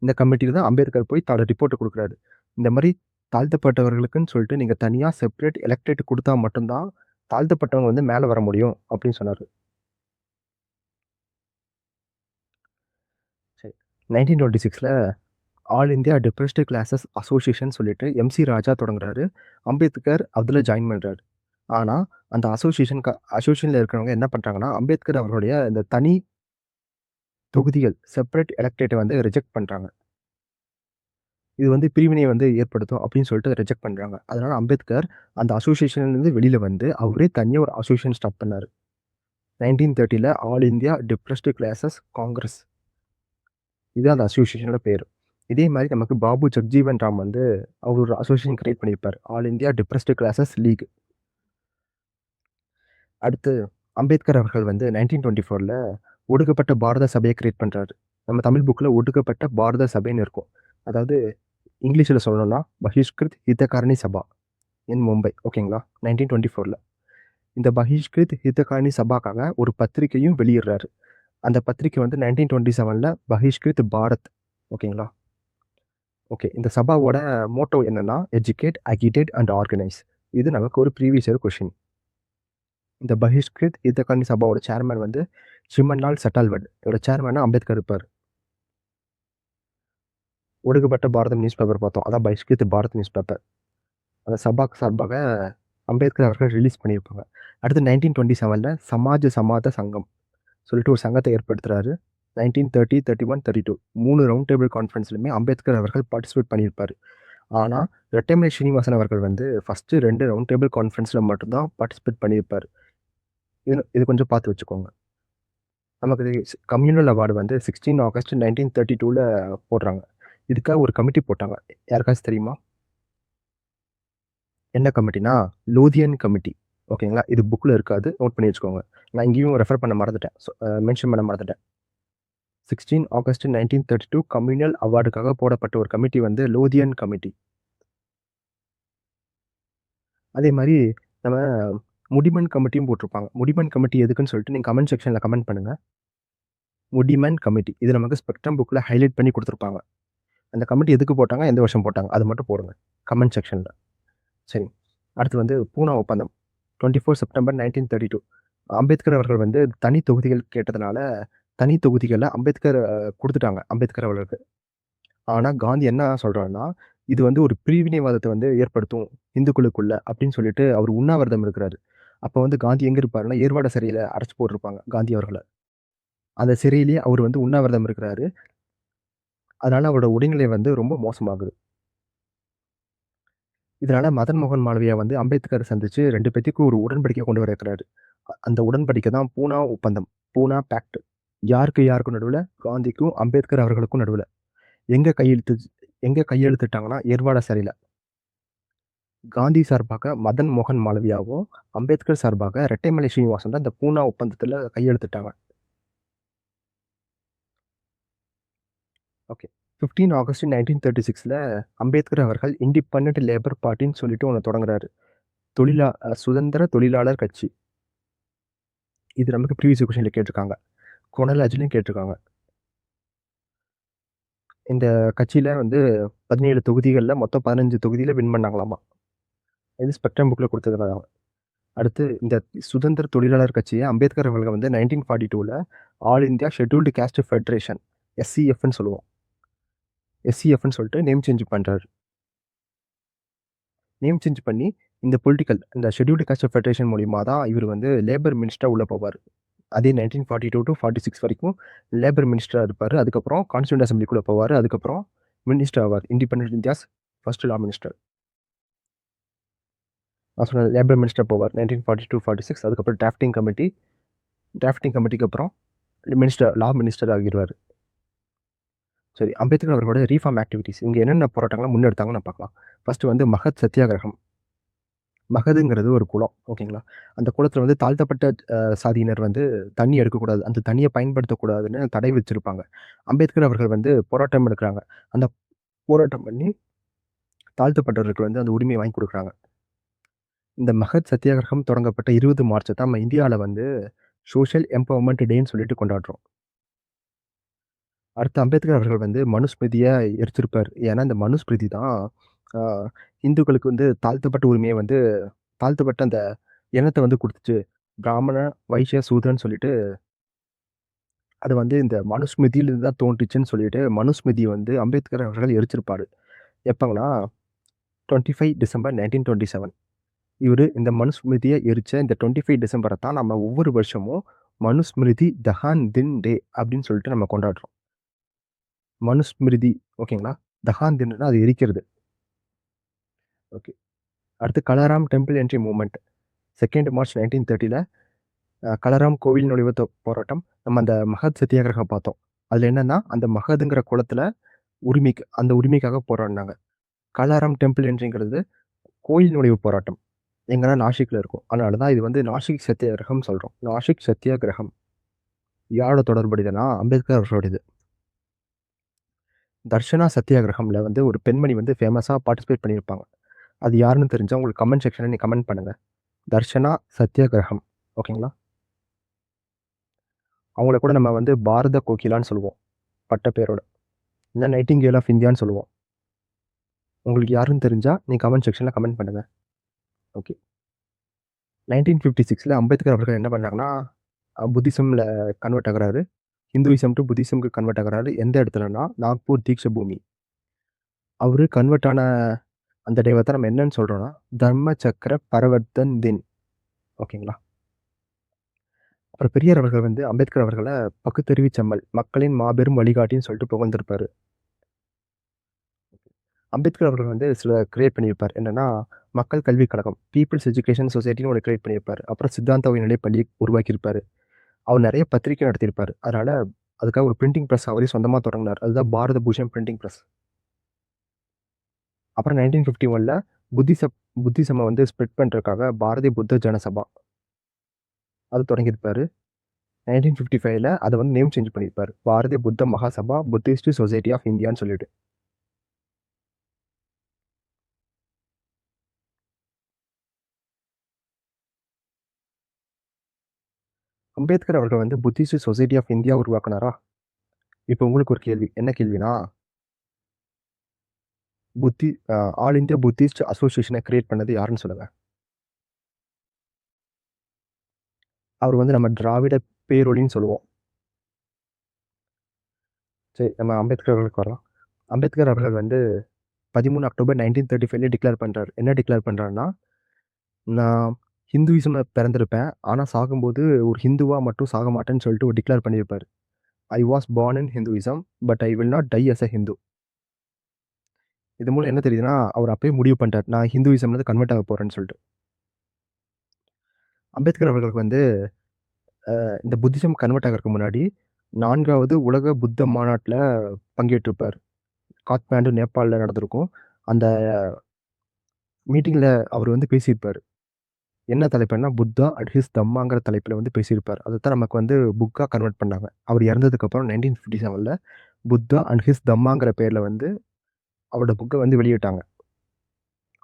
இந்த கமிட்டில தான் அம்பேத்கர் போய் தன்னோட ரிப்போர்ட்ட குடுக்குறாரு. இந்த மாரி தாழ்த்தப்பட்டவர்களுக்குன்னு சொல்லிட்டு நீங்க தனியா செப்பரேட் எலக்டேட் குடுத்தா மட்டும் தான் தாழ்த்தப்பட்டவங்க வந்து மேல வர முடியும் அப்படின்னு சொன்னாரு. சரி. 1926ல all India depressed classes association சொல்லிட்டு எம்.சி. ராஜா தொடங்குறாரு. அம்பேத்கர் அதுல ஜாயின் பண்றாரு. ஆனா, அந்த அசோசியேஷன்ல இருக்கிறவங்க என்ன பண்றாங்கன்னா, அம்பேத்கர் அவர்களுடைய இந்த தனி தொகுதிகள் செப்பரேட் எலக்டேட்ட வந்து ரிஜெக்ட் பண்றாங்க. இது வந்து பிரிவினைய வந்து ஏற்படுத்தும் அப்படின்னு சொல்லிட்டு ரிஜெக்ட் பண்றாங்க. அதனால அம்பேத்கர் அந்த அசோசியேஷன்லேருந்து வெளியில வந்து அவரே தனியா ஒரு அசோசியேஷன் ஸ்டார்ட் பண்ணாரு. 1930ல all India depressed classes Congress. இதுதான் அந்த அசோசியேஷனோட பேரு. இதே மாரி நமக்கு பாபு ஜக்ஜீவன் ராம் வந்து அவர் ஒரு அசோசியேஷன் கிரியேட் பண்ணியிருப்பாரு. All India depressed Classes League. அடுத்து அம்பேத்கர் அவர்கள் வந்து 1924ல ஒடுக்கப்பட்ட பாரத சபைய கிரியேட் பண்றாரு. நம்ம தமிழ் புக்ல ஒடுக்கப்பட்ட பாரத சபைன்னு இருக்கும். அதாவது இங்கிலீஷ்ல சொல்லணும்னா, பஹிஷ்கிருத் ஹிதகாரிணி சபா இன் மும்பை. ஓகேங்களா? 1924ல. இந்த பஹிஷ்கிருத் ஹிதகாரிணி சபாக்காக ஒரு பத்திரிக்கையும் வெளியிடுறாரு. அந்த பத்திரிக்கை வந்து 1927ல பஹிஷ்கிருத் பாரத். ஓகேங்களா? ஓகே. இந்த சபாவோட மோட்டோ என்னன்னா, எஜுகேட், அகிடேட் அண்ட் ஆர்கனைஸ். இது நமக்கு ஒரு ப்ரீவியஸ் இயர் கொஸ்டின். இந்த பஹிஷ்கிருத் ஹிதகாரிணி சபாவோட சேர்மன் வந்து சிம்மன்லால் சட்டால்வட். இதோட சேர்மனா அம்பேத்கர் இருப்பாரு. ஒடுக்கப்பட்ட பாரதம் நியூஸ் பேப்பர் பார்த்தோம். அதான் பஹிஷ்கிருத் பாரத் நியூஸ் பேப்பர். அந்த சபாக்கு சார்பாக அம்பேத்கர் அவர்கள் ரிலீஸ் பண்ணியிருப்பாங்க. அடுத்து 1927ல சமாஜ் சமாத சங்கம் சொல்லிட்டு ஒரு சங்கத்தை ஏற்படுத்துறாரு. 1930, 31, 32 3 ரவுண்ட் டேபிள் கான்ஃபரன்ஸ்லயுமே அம்பேத்கர் அவர்கள் பார்ட்டிசிபேட் பண்ணியிருப்பாரு. ஆனா, ரெட்டமலை சீனிவாசன் அவர்கள் வந்து ஃபர்ஸ்ட் 2 ரவுண்ட் டேபிள் கான்ஃபரன்ஸ்ல மட்டும் தான் பார்ட்டிசிபேட் பண்ணியிருப்பாரு. இது கொஞ்சம் பார்த்து வச்சுக்கோங்க. நமக்கு கம்யூனல் அவார்டு வந்து 16 ஆகஸ்ட் 1932ல போடுறாங்க. இதுக்காக ஒரு கமிட்டி போட்டாங்க. யாருக்காச்சும் தெரியுமா? என்ன கமிட்டினா, லூதியன் கமிட்டி. ஓகேங்களா? இது புக்ல இருக்காது. நோட் பண்ணி வச்சுக்கோங்க. நான் இங்கேயும் ரெஃபர் பண்ண மறந்துட்டேன். மென்ஷன் பண்ண மறந்துட்டேன். 16 ஆகஸ்ட் 1932 கம்யூனல் அவார்டுக்காக போடப்பட்ட ஒரு கமிட்டி வந்து லூதியன் கமிட்டி. அதே மாரி நம்ம முடிமன் கமிட்டியும் போட்டிருப்பாங்க. முடிமன் கமிட்டி எதுக்குன்னு சொல்லிட்டு நீங்க கமெண்ட் செக்ஷன்ல கமெண்ட் பண்ணுங்க. முடிமன் கமிட்டி. இது நமக்கு ஸ்பெக்ட்ரம் புக்ல ஹைலைட் பண்ணி குடுத்துருப்பாங்க. அந்த கமிட்டி எதுக்கு போட்டாங்க? எந்த வருஷம் போட்டாங்க? அது மட்டும் போடுங்க. கமெண்ட் செக்ஷன்ல. சரி. அடுத்து வந்து பூனா ஒப்பந்தம். 24 செப்டம்பர் 1932. அம்பேத்கர் அவர்கள் வந்து தனி தொகுதிகள் கேட்டதுனால, தனி தொகுதிகள அம்பேத்கர் குடுத்துட்டாங்க. அம்பேத்கர் அவர்களுக்கு. ஆனா காந்தி என்ன சொல்றாருன்னா, இது வந்து ஒரு பிரிவினைவாதத்த வந்து ஏற்படுத்தும் இந்துக்களுக்குள்ள அப்படின்னு சொல்லிட்டு அவர் உண்ணாவிரதம் இருக்கிறாரு. அப்ப வந்து காந்தி எங்க இருப்பாருன்னா, ஏர்வாடி சிறையில அடைச்சு போட்டிருப்பாங்க காந்தி அவர்கள. அந்த சிறையிலேயே அவர் வந்து உண்ணாவிரதம் இருக்கிறாரு. அதனால அவரோட உடல்நிலை வந்து ரொம்ப மோசமாகுது. இதனால மதன் மோகன் மாளவியா வந்து அம்பேத்கர சந்திச்சு 2 பேத்துக்கும் ஒரு உடன்படிக்கை கொண்டு வர இருக்கிறாரு. அந்த உடன்படிக்கை தான் பூனா ஒப்பந்தம். பூனா பேக்ட். யாருக்கும் நடுவுல? காந்திக்கும், அம்பேத்கர் அவர்களுக்கும் நடுவுல. எங்க கையெழுத்து எங்க கையெழுத்திட்டாங்கன்னா, ஏர்வாடி சிறையில. காந்தி சார்பாக மதன் மோகன் மாளவியாவும், அம்பேத்கர் சார்பாக ரெட்டைமலை சீனிவாசன் தான் இந்த பூனா ஒப்பந்தத்துல கையெழுத்திட்டாங்க. ஓகே. 15 ஆகஸ்ட் 1936ல அம்பேத்கர் அவர்கள் இண்டிபெண்டன்ட் லேபர் பார்ட்டின்னு சொல்லிட்டு ஒண்ணு தொடங்குறாரு. சுதந்திர தொழிலாளர் கட்சி. இது நமக்கு ப்ரீவியஸ் கொஸ்டின்ல கேட்டிருக்காங்க. குணலாஜிலயும் கேட்டிருக்காங்க. இந்த கட்சியில வந்து 17 தொகுதிகள்ல மொத்தம் 15 தொகுதியில வின் பண்ணாங்களாமா. இது ஸ்பெக்ட்ரம் புக்ல குடுத்ததுனால. அடுத்து இந்த சுதந்திர தொழிலாளர் கட்சிய அம்பேத்கர் அவர்கள் வந்து 1942ல all India scheduled caste federation எஸ்சிஎஃப்ன்னு சொல்லுவோம். எஸ்சிஎஃப்ன்னு சொல்லிட்டு நேம் சேஞ்ச் பண்றாரு. நேம் சேஞ்ச் பண்ணி இந்த ஷெட்யூல்டு காஸ்ட் ஃபெடரேஷன் மூலியமா தான் இவர் வந்து லேபர் மினிஸ்டரா உள்ள போவாரு. அதே 1942 டூ 46 வரைக்கும் லேபர் மினிஸ்டரா இருப்பாரு. அதுக்கப்புறம் கான்ஸ்டிடியூயன்ட் அசெம்பிளிக்குள்ள போவாரு. அதுக்கப்புறம் மினிஸ்டர் ஆவார். இண்டிபெண்டன்ட் இந்தியாஸ் ஃபர்ஸ்ட் லா மினிஸ்டர். நான் சொன்ன லேபர் மினிஸ்டர் போவார் 1942-46. அதுக்கப்புறம் டிராஃப்டிங் கமிட்டிக்கு அப்புறம் லா மினிஸ்டர் ஆகிருவாரு. சரி, அம்பேத்கர் அவர்களோட ரீஃபார்ம் ஆக்டிவிட்டீஸ் இவங்க என்னென்ன போராட்டங்களை முன்னெடுத்தாங்கன்னு பார்க்கலாம். ஃபர்ஸ்ட் வந்து மகத் சத்தியாகிரகம். மகதுங்கிறது ஒரு குளம். ஓகேங்களா? அந்த குளத்துல வந்து தாழ்த்தப்பட்ட சாதியினர் வந்து தண்ணி எடுக்கக்கூடாது. அந்த தண்ணிய பயன்படுத்தக்கூடாதுன்னு தடை வச்சிருப்பாங்க. அம்பேத்கர் அவர்கள் வந்து போராட்டம் எடுக்குறாங்க. அந்த போராட்டம் பண்ணி தாழ்த்தப்பட்டவர்களுக்கு வந்து அந்த உரிமைய வாங்கி குடுக்குறாங்க. இந்த மகத் சத்தியாகிரகம் தொடங்கப்பட்ட 20 மார்ச்ச தான் நம்ம இந்தியால வந்து சோஷியல் எம்பவர்மென்ட் டேன்னு சொல்லிட்டு கொண்டாடுறோம். அடுத்து அம்பேத்கர் அவர்கள் வந்து மனுஸ்மிருதிய எரிச்சிருப்பாரு. ஏன்னா, இந்த மனுஸ்மிருதி தான் அ இந்துக்களுக்கு வந்து தாழ்த்தப்பட்ட உரிமைய வந்து தாழ்த்தப்பட்ட அந்த எண்ணத்த வந்து குடுத்துச்சு. பிராமண, வைஷ்ய, சூத்ரன்னு சொல்லிட்டு அது வந்து இந்த மனுஸ்மிருதியிலிருந்து தான் தோன்றுச்சுன்னு சொல்லிட்டு மனுஸ்மிருதிய வந்து அம்பேத்கர் அவர்கள் எரிச்சிருப்பாரு. எப்பங்கன்னா 25 டிசம்பர் 1927. இவரு இந்த மனுஸ்மிருதிய எரிச்ச இந்த 25 டிசம்பர தான் நம்ம ஒவ்வொரு வருஷமும் மனுஸ்மிருதி தஹான் தின் டே அப்படின்னு சொல்லிட்டு நம்ம கொண்டாடுறோம். மனுஸ்மிருதி ஓகேங்களா? தஹான் தின்னுனா அது எரிக்கிறது. ஓகே. அடுத்து கலராம் டெம்பிள் என்ட்ரி மூவ்மெண்ட். 2 மார்ச் 1930ல கலராம் கோவில் நுழைவு போராட்டம். நம்ம அந்த மகத் சத்தியாகிரகம் பார்த்தோம். அதுல என்னன்னா, அந்த மகதுங்கிற குளத்துல அந்த உரிமைக்காக போராடுனாங்க. கலாராம் டெம்பிள் என்ட்ரிங்கிறது கோயில் நுழைவு போராட்டம். எங்கன்னா நாசிக்ல இருக்கும். அதனால தான் இது வந்து நாசிக் சத்தியாகிரகம் சொல்றோம். நாசிக் சத்தியாகிரகம் யாரோட தொடர்புடையதுன்னா, அம்பேத்கர் அவர்களுடையது. தர்ஷனா சத்தியாகிரகம்ல வந்து ஒரு பெண்மணி வந்து ஃபேமஸா பார்ட்டிசிபேட் பண்ணியிருப்பாங்க. அது யாருன்னு தெரிஞ்சா உங்களுக்கு கமெண்ட் செக்ஷன்ல நீங்க கமெண்ட் பண்ணுங்க. தர்ஷனா சத்தியாகிரகம். ஓகேங்களா? அவங்கள கூட நம்ம வந்து பாரத கோகிலான்னு சொல்லுவோம். பட்ட பேரோட. இல்ல நைட்டிங்கேல் ஆஃப் இந்தியான்னு சொல்லுவோம். உங்களுக்கு யாருன்னு தெரிஞ்சா நீங்க கமெண்ட் செக்ஷன்ல கமெண்ட் பண்ணுங்க. ஓகே. 1956ல அம்பேத்கர் அவர்கள் என்ன பண்ணாங்கன்னா, புத்திசம்ல கன்வெர்ட் ஆகுறாரு. ஹிந்துயிசம் டூ புத்திசம்க்கு கன்வெர்ட் ஆகுறாரு. எந்த இடத்துலன்னா, நாக்பூர் தீக்ஷ பூமி. அவரு கன்வெர்ட் ஆன அந்த டேவ தான் நம்ம என்னன்னு சொல்றோம்னா, தர்ம சக்கர பரவர்த்தன் தின். ஓகேங்களா? அப்புறம் பெரியார் அவர்கள் வந்து அம்பேத்கர் அவர்கள பகுத்தறிவு செம்மல், மக்களின் மாபெரும் வழிகாட்டின்னு சொல்லிட்டு புகழ்ந்திருப்பாரு. அம்பேத்கர் அவர்கள் வந்து சில கிரியேட் பண்ணியிருப்பார். என்னன்னா, மக்கள் கல்விக் கழகம், பீப்பிள்ஸ் எஜுகேஷன் சொசைட்டின்னு ஒண்ணு கிரியேட் பண்ணியிருப்பாரு. அப்புறம் சித்தாந்த உயர்நிலைப் பள்ளி உருவாக்கியிருப்பாரு. அவர் நெறைய பத்திரிக்கை நடத்தியிருப்பாரு. அதனால அதுக்காக ஒரு பிரிண்டிங் பிரஸ் அவரே சொந்தமா தொடங்குனார். அதுதான் பாரத பூஷன் பிரிண்டிங் பிரஸ். அப்புறம் 1951ல புத்திசம வந்து ஸ்ப்ரெட் பண்றதுக்காக பாரதிய புத்த ஜனசபா அது தொடங்கியிருப்பாரு. 1955ல அத வந்து நேம் சேஞ்ச் பண்ணியிருப்பாரு. பாரதிய புத்த மகாசபா புத்திஸ்ட் சொசைட்டி ஆஃப் இந்தியான்னு சொல்லிட்டு. அம்பேத்கர் அவர்கள் வந்து புத்திஸ்ட் சொசைட்டி ஆஃப் இந்தியா உருவாக்குனாரா? இப்போ உங்களுக்கு ஒரு கேள்வி. என்ன கேள்வினா, புத்தி ஆல் இந்தியா புத்திஸ்ட் அசோசியேஷன கிரியேட் பண்ணது யாருன்னு சொல்லுங்க? அவர் வந்து நம்ம திராவிட பேரொளின்னு சொல்லுவோம். சரி, நம்ம அம்பேத்கர் அவர்களுக்கு வரலாம். அம்பேத்கர் அவர்கள் வந்து 13 அக்டோபர் 1935ல டிக்ளேர் பண்றாரு. என்ன டிக்ளேர் பண்றாருன்னா, நான் ஹிந்துயிசம்ல பிறந்திருப்பேன். ஆனா சாகும்போது ஒரு ஹிந்துவா மட்டும் சாக மாட்டேன்னு சொல்லிட்டு ஒரு டிக்ளேர் பண்ணியிருப்பாரு. I was born in Hinduism, but I will not die as a Hindu. இது மூலம் என்ன தெரியுதுன்னா, அவர் அப்பயே முடிவு பண்ணிட்டார். நான் ஹிந்துயிசம்லேருந்து கன்வெர்ட் ஆக போறேன்னு சொல்லிட்டு. அம்பேத்கர் அவர்களுக்கு வந்து இந்த புத்திசம் கன்வெர்ட் ஆகறதுக்கு முன்னாடி 4வது உலக புத்த மாநாட்டுல பங்கேற்றிருப்பார். காத்மாண்டு, நேபாள்ல நடந்திருக்கும். அந்த மீட்டிங்ல அவர் வந்து பேசியிருப்பாரு. என்ன தலைப்புன்னா, புத்தா அண்ட் ஹிஸ் தம்மாங்கிற தலைப்புல வந்து பேசியிருப்பார். அதத்தான் நமக்கு வந்து புக்கா கன்வெர்ட் பண்ணாங்க. அவர் இறந்ததுக்கப்புறம் 1957ல புத்தா அண்ட் ஹிஸ் தம்மாங்கிற பேர்ல வந்து அவரோட புக்க வந்து வெளியிட்டாங்க.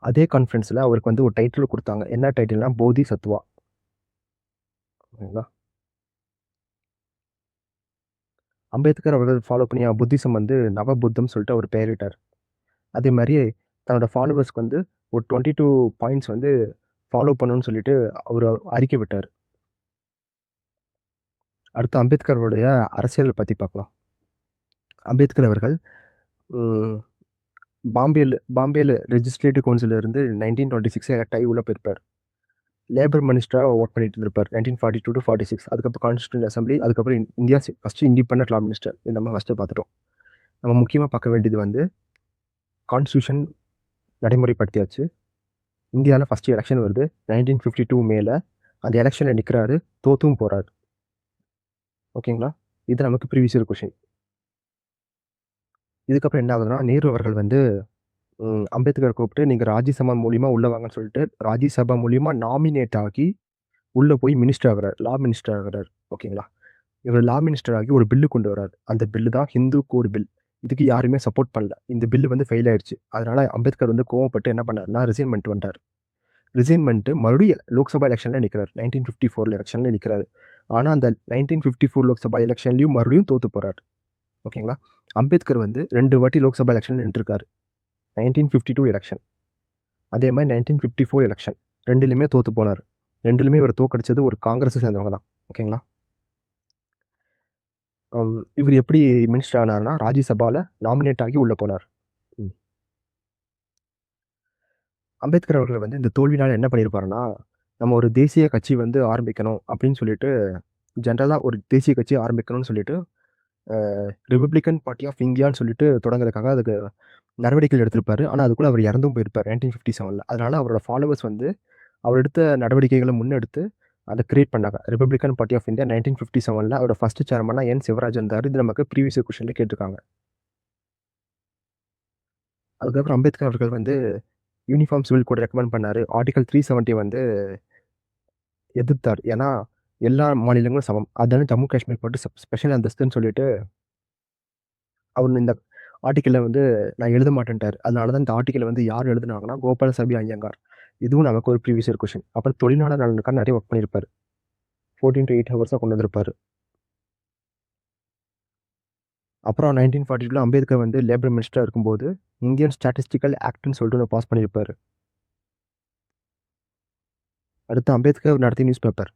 அதே கான்ஃபரன்ஸ்ல அவருக்கு வந்து ஒரு டைட்டில் குடுத்தாங்க. என்ன டைட்டில்னா, போதி சத்வா. ஓகேங்களா? அம்பேத்கர் அவர்கள் ஃபாலோ பண்ணிய புத்திசம் வந்து நவ புத்தம் சொல்லிட்டு அவர் பெயரிட்டார். அதே மாரி தன்னோட ஃபாலோவர்ஸ்க்கு வந்து ஒரு 22 பாயிண்ட்ஸ் வந்து ஃபாலோ பண்ணணும்னு சொல்லிட்டு அவரு அறிக்கை விட்டாரு. அடுத்து அம்பேத்கர் அவருடைய அரசியல் பத்தி பார்க்கலாம். அம்பேத்கர் அவர்கள் ம் பாம்பேல லெஜிஸ்லேட்டிவ் கவுன்சில்ல இருந்து 1926 எலக்ட் ஆகி உள்ள போயிருப்பார். லேபர் மினிஸ்டரா வொர்க் பண்ணிட்டு இருந்திருப்பார். 1942 டூ 46 அதுக்கப்புறம் கான்ஸ்டிடியூஷன் அசெம்பிளி, அதுக்கப்புறம் இந்தியாஸ் ஃபர்ஸ்ட் இண்டிபெண்டன்ட் லா மினிஸ்டர். இது நம்ம ஃபர்ஸ்ட்டு பார்த்துட்டோம். நம்ம முக்கியமா பார்க்க வேண்டியது வந்து கான்ஸ்டிடியூஷன் நடைமுறைப்படுத்தியாச்சு. இந்தியால ஃபர்ஸ்ட் எலக்ஷன் வருது. 1952 மேல அந்த எலக்ஷன்ல நிக்கிறாரு. தோத்தும் போறாரு. ஓகேங்களா? இது நமக்கு ப்ரீவியஸ் இயர் கொஸ்டின். இதுக்கப்புறம் என்ன ஆகுதுன்னா, நேரு அவர்கள் வந்து அம்பேத்கர கூப்பிட்டு, நீங்க ராஜ்யசபா மூலியமா உள்ள வாங்கன்னு சொல்லிட்டு, ராஜ்யசபா மூலியமா நாமினேட் ஆகி, உள்ள போய் மினிஸ்டர் ஆகுறாரு. லா மினிஸ்டர் ஆகுறாரு. ஓகேங்களா? இவர் லா மினிஸ்டர் ஆகி ஒரு பில்லு கொண்டு வராரு. அந்த பில்லு தான் ஹிந்து கோட் பில். இதுக்கு யாருமே சப்போர்ட் பண்ணல. இந்த பில்லு வந்து ஃபெயில் ஆயிடுச்சு. அதனால அம்பேத்கர் வந்து கோவப்பட்டு என்ன பண்ணாருன்னா, ரிசைன் பண்ணிட்டு வந்துட்டாரு. ரிசைன் பண்ணிட்டு மறுபடியும் லோக்சபா எலக்ஷன்ல நிக்கிறாரு. 1954 எலக்ஷன்ல நிக்கிறாரு. ஆனா, அந்த 1954 லோக்சபா எலக்ஷன்லயும் மறுபடியும் தோத்து போறாரு. ஓகேங்களா? அம்பேத்கர் வந்து 2 வாட்டி லோக்சபா எலக்ஷன்ல நின்றுருக்காரு. 1952 எலக்ஷன். அதே மாரி 1954 எலக்ஷன். 2லயுமே தோத்து போனாரு. 2லயுமே இவர தோற்கடிச்சது ஒரு காங்கிரஸ சேர்ந்தவங்க தான். ஓகேங்களா? இவரு எப்படி மினிஸ்டர் ஆனாருன்னா, ராஜ்யசபால நாமினேட் ஆகி உள்ள போனாரு. ம். அம்பேத்கர் அவர்கள் வந்து இந்த தோல்வினால என்ன பண்ணியிருப்பாருன்னா, நம்ம ஒரு தேசிய கட்சி வந்து ஆரம்பிக்கணும் அப்படின்னு சொல்லிட்டு, ஜெனரலா ஒரு தேசிய கட்சி ஆரம்பிக்கணும்னு சொல்லிட்டு, அ ரிபப்ளிக்கன் பார்ட்டி ஆஃப் இந்தியான்னு சொல்லிட்டு தொடங்குறதுக்காக அதுக்கு நடவடிக்கைகள் எடுத்திருப்பாரு. ஆனா, அதுக்குள்ள அவர் இறந்தும் போயிருப்பார் 1957ல. அதனால அவரோட ஃபாலோவர்ஸ் வந்து அவர் எடுத்த நடவடிக்கைகள முன்னெடுத்து அத கிரியேட் பண்ணாங்க. ரிபப்ளிக்கன் பார்ட்டி ஆஃப் இந்தியா 1957ல அவரோட ஃபர்ஸ்ட் சேர்மனா என். சிவராஜ் இருந்தாரு. இது நமக்கு ப்ரீவியஸ் இயர் கொஸ்டின்ல கேட்டுருக்காங்க. அதுக்கப்புறம் அம்பேத்கர் அவர்கள் வந்து யூனிஃபார்ம் சிவில் கோட் ரெக்கமெண்ட் பண்ணாரு. ஆர்டிகல் 370 வந்து எதிர்த்தார். ஏன்னா, எல்லா மாநிலங்களும் சமம். அதனால ஜம்மு காஷ்மீர் மட்டும் ஸ்பெஷல் அந்தஸ்துன்னு சொல்லிட்டு, அவர் இந்த ஆர்டிக்கிள வந்து நான் எழுத மாட்டேன்ட்டாரு. அதனால தான் இந்த ஆர்டிக்கிள வந்து யார் எழுதுனாங்கன்னா, கோபாலசாமி ஐயங்கார். இதுவும் நமக்கு ஒரு ப்ரீவியஸ் இயர் கொஸ்டின். அப்புறம் தொழிலாளர் நலனுக்காக நெறைய ஒர்க் பண்ணியிருப்பாரு. 14 to 8 ஹவர்ஸா கொண்டு வந்திருப்பாரு. அப்புறம் 1942ல அம்பேத்கர் வந்து லேபர் மினிஸ்டரா இருக்கும்போது, இந்தியன் ஸ்டாட்டிஸ்டிக்கல் ஆக்ட்ன்னு சொல்லிட்டு ஒண்ணு பாஸ் பண்ணியிருப்பாரு. அடுத்து அம்பேத்கர் நடத்திய நியூஸ் பேப்பர்.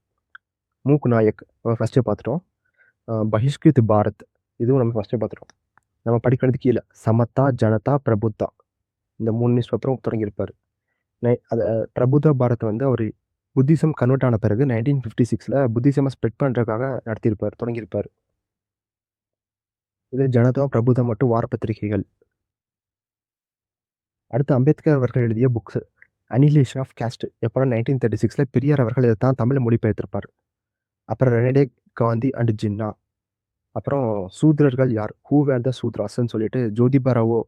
மூக் நாயக் ஃபர்ஸ்ட்டே பார்த்துட்டோம். பகிஷ்கிருத் பாரத் இதுவும் நம்ம ஃபர்ஸ்ட்டே பார்த்துட்டோம். நம்ம படிக்கிறதுக்கு கீழ சமதா, ஜனதா, பிரபுத்தா இந்த 3 நியூஸ் பேப்பரும் தொடங்கியிருப்பாரு. அத பிரபுத்தா பாரத் வந்து அவரு புத்திசம் கன்வெர்ட் ஆன பிறகு 1956ல புத்திசம ஸ்ப்ரெட் பண்றதுக்காக நடத்தியிருப்பாரு, தொடங்கியிருப்பாரு. இது ஜனதா, பிரபுதா மற்றும் வார பத்திரிகைகள். அடுத்து அம்பேத்கர் அவர்கள் எழுதிய புக்ஸ். அனிஹிலேஷன் ஆஃப் காஸ்ட் எப்போனா 1936ல பெரியார் அவர்கள் இத தான் தமிழ்ல மொழிபெயர்த்திருப்பாரு. அப்புறம் ரெனே காந்தி அண்ட் ஜின்னா. அப்புறம் சூத்திரர்கள் யார்? ஹூ வேர் த சூத்ராஸ்ன்னு சொல்லிட்டு ஜோதிபா ராவோ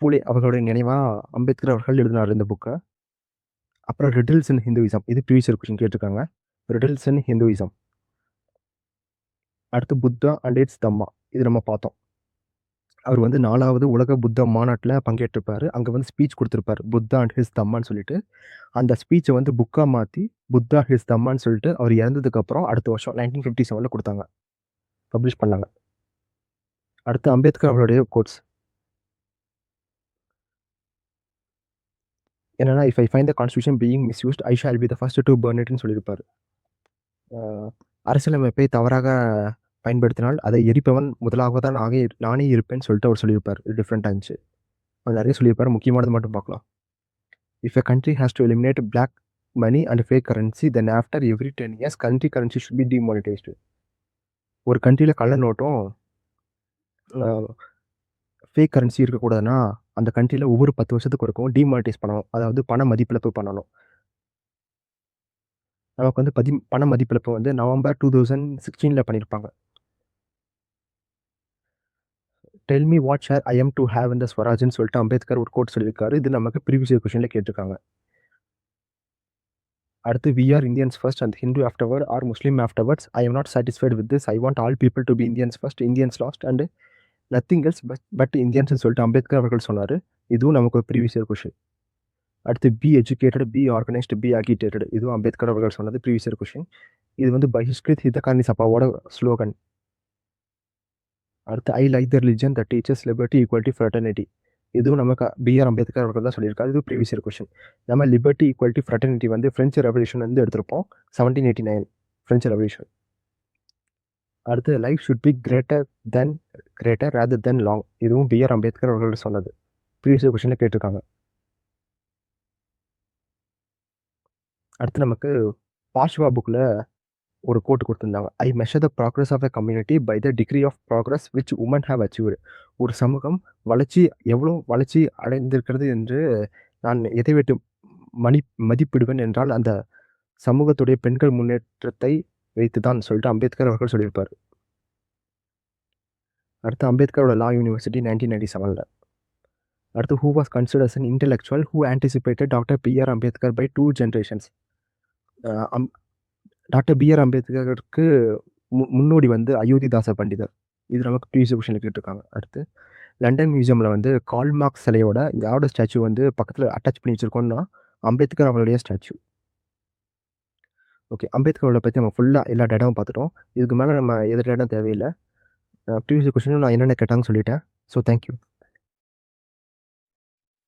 பூலே அவர்களுடைய நினைவா அம்பேத்கர் அவர்கள் எழுதினாரு இந்த புக்க. அப்புறம் ரிடில்ஸ் இன் ஹிந்துயிசம். இது ப்ரீவியஸ் இயர் கொஸ்டின் கேட்டிருக்காங்க. ரிடில்ஸ் இன் ஹிந்துயிசம். அடுத்து புத்தா அண்ட் இட்ஸ் தம்மா. இது நம்ம பார்த்தோம். அவர் வந்து 4வது உலக புத்தா மாநாட்டுல பங்கேற்றிருப்பாரு. அங்க வந்து ஸ்பீச் குடுத்திருப்பாரு. புத்தா அண்ட் ஹிஸ் தம்மான்னு சொல்லிட்டு. அந்த ஸ்பீச்ச வந்து புக்கா மாத்தி, புத்தா ஹிஸ் தம்மான்னு சொல்லிட்டு அவர் இறந்ததுக்கப்புறம் அடுத்த வருஷம் 1957ல குடுத்தாங்க. பப்ளிஷ் பண்ணாங்க. அடுத்து அம்பேத்கர் அவருடைய கோட்ஸ். என்னன்னா, "if I find the constitution being misused, I shall be the first to burn இட்ன்னு சொல்லியிருப்பாரு. அ அரசியலமைப்பை தவறாக பயன்படுத்தினால், அதை எரிப்பவன் முதலாவதா நானே இருப்பேன்னு சொல்லிட்டு அவர் சொல்லியிருப்பாரு. இது டிஃபரெண்ட்டா இருந்துச்சு. அவர் நெறைய சொல்லியிருப்பாரு. முக்கியமானது மட்டும் பார்க்கலாம். "If a country has to eliminate black money and fake currency, then after every 10 years, country currency should be demonetized." ஒரு கண்ட்ரில கள்ள நோட்டும், அ ஃபேக் கரன்சி இருக்கக்கூடாதுன்னா, அந்த கண்ட்ரில ஒவ்வொரு 10 வருஷத்துக்கு ஒருக்கும் டிமானிடைஸ் பண்ணணும். அதாவது பண மதிப்பிழப்பு பண்ணணும். நமக்கு வந்து பண மதிப்பிழப்பு வந்து நவம்பர் 2016ல பண்ணியிருப்பாங்க. "Tell me what share I am to have in the ஸ்வராஜ்ன்னு" சொல்லிட்டு அம்பேத்கர் ஒரு கோட் சொல்லியிருக்காரு. இது நமக்கு ப்ரீவியஸ் இயர் கொஸ்டின்ல கேட்டிருக்காங்க. அடுத்து "we are Indians first and Hindu afterward or Muslim afterwards. I am not satisfied with this. I want all people to be Indians first, Indians last and nothing else but இந்தியன்ஸ்ன்னு சொல்லிட்டு அம்பேத்கர் அவர்கள் சொன்னாரு. இதுவும் நமக்கு ஒரு ப்ரீவியஸ் இயர் கொஸ்டின். அடுத்து "be educated, be organised, be agitated" இதுவும் அம்பேத்கர் அவர்கள் சொன்னது ப்ரீவியஸ் இயர் கொஸ்டின். இது வந்து பகிஷ்கிருத் ஹிதகாரிணி சபாவோட ஸ்லோகன். அடுத்து "I like the religion that teachers liberty, equality, fraternity" இதுவும் நமக்கு பி.ஆர். அம்பேத்கர் அவர்கள் தான் சொல்லியிருக்காரு. இது ப்ரீவியஸ் இயர் கொஸ்டின். நம்ம லிபர்ட்டி, ஈக்வாலிட்டி, ஃப்ரெட்டர்னிட்டி வந்து பிரெஞ்சு ரெவல்யூஷன் வந்து எடுத்திருப்போம். 1789 பிரெஞ்சு ரெவல்யூஷன். அடுத்து "life should be greater rather then long" இதுவும் பி.ஆர். அம்பேத்கர் அவர்கள் சொன்னது. ப்ரீவியஸ் இயர் கொஸ்டின்ல கேட்டிருக்காங்க. அடுத்து நமக்கு பாஷ்வா புக்ல ஒரு கோட் குடுத்திருந்தாங்க. "I measure the progress of a community by the degree of progress which women have achieved." ஒரு சமூகம் எவ்வளோ வளர்ச்சி அடைந்திருக்கிறது என்று நான் எதை வைத்து மணி மதிப்பிடுவேன் என்றால், அந்த சமூகத்துடைய பெண்கள் முன்னேற்றத்தை வைத்து தான் சொல்லிட்டு அம்பேத்கர் அவர்கள் சொல்லியிருப்பாரு. அடுத்து அம்பேத்கரோட லா யூனிவர்சிட்டி 1997ல. அடுத்து "who was considered as an intellectual who anticipated doctor B R. Ambedkar by 2 generations." அ அம் டாக்டர் பி.ஆர். அம்பேத்கருக்கு முன்னோடி வந்து அயோத்திதாச பண்டிதர். இது நமக்கு ப்ரீவியஸ் கொஸ்டின்ல கேட்டிருக்காங்க. அடுத்து லண்டன் மியூசியம்ல வந்து கார்ல் மார்க்ஸ் சிலையோட யாரோட ஸ்டாச்சு வந்து பக்கத்துல அட்டாச் பண்ணி வச்சிருக்கோம்னா, அம்பேத்கர் அவர்களுடைய ஸ்டாச்சு. ஓகே. அம்பேத்கர் அவர்கள பத்தி நம்ம ஃபுல்லா எல்லா டேட்டாவும் பார்த்துட்டோம். இதுக்கு மேல நம்ம எந்த டேட்டாவும் தேவையில்ல. ப்ரீவியஸ் கொஸ்டின்ல நான் என்னென்ன கேட்டாங்கன்னு சொல்லிட்டேன். So thank you.